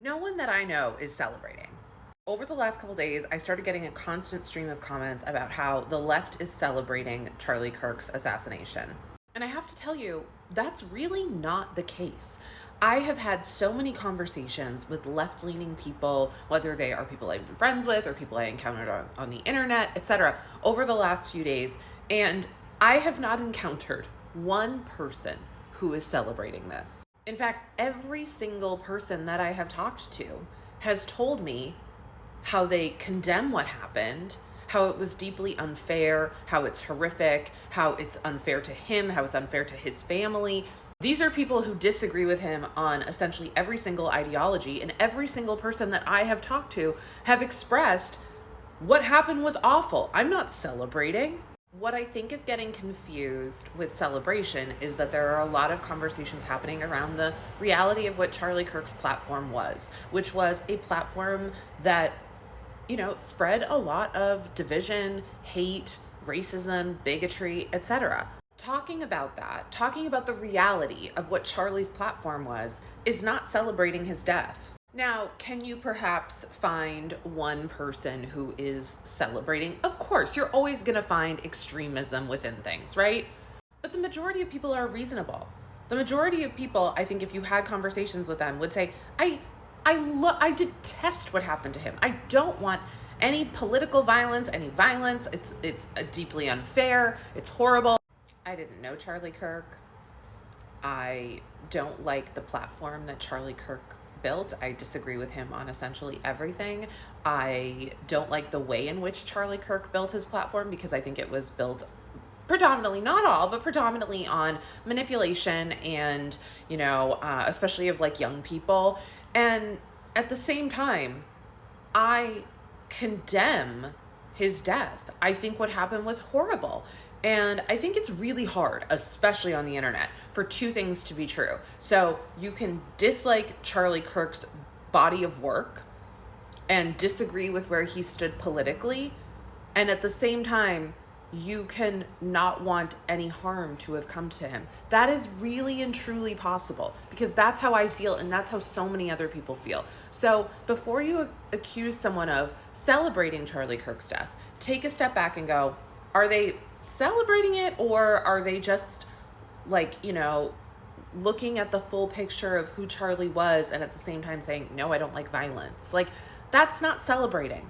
No one that I know is celebrating. Over the last couple days, I started getting a constant stream of comments about how the left is celebrating Charlie Kirk's assassination. And I have to tell you, that's really not the case. I have had so many conversations with left leaning people, whether they are people I've been friends with or people I encountered on the internet, etc., over the last few days. And I have not encountered one person who is celebrating this. In fact, every single person that I have talked to has told me how they condemn what happened, how it was deeply unfair, how it's horrific, how it's unfair to him, how it's unfair to his family. These are people who disagree with him on essentially every single ideology, and every single person that I have talked to have expressed what happened was awful. I'm not celebrating. What I think is getting confused with celebration is that there are a lot of conversations happening around the reality of what Charlie Kirk's platform was, which was a platform that, spread a lot of division, hate, racism, bigotry, etc. Talking about that, talking about the reality of what Charlie's platform was, is not celebrating his death. Now, can you perhaps find one person who is celebrating? Of course, you're always going to find extremism within things, right? But the majority of people are reasonable. The majority of people, I think if you had conversations with them, would say, I detest what happened to him. I don't want any political violence, any violence. It's deeply unfair. It's horrible. I didn't know Charlie Kirk. I don't like the platform that Charlie Kirk built. I disagree with him on essentially everything. I don't like the way in which Charlie Kirk built his platform because I think it was built predominantly, not all, but predominantly on manipulation and, especially of like young people. And at the same time, I condemn his death. I think what happened was horrible. And I think it's really hard, especially on the internet, for two things to be true. So you can dislike Charlie Kirk's body of work and disagree with where he stood politically. And at the same time, you can not want any harm to have come to him. That is really and truly possible because that's how I feel and that's how so many other people feel. So before you accuse someone of celebrating Charlie Kirk's death, take a step back and go, are they celebrating it or are they just looking at the full picture of who Charlie was and at the same time saying, no, I don't like violence? Like, that's not celebrating.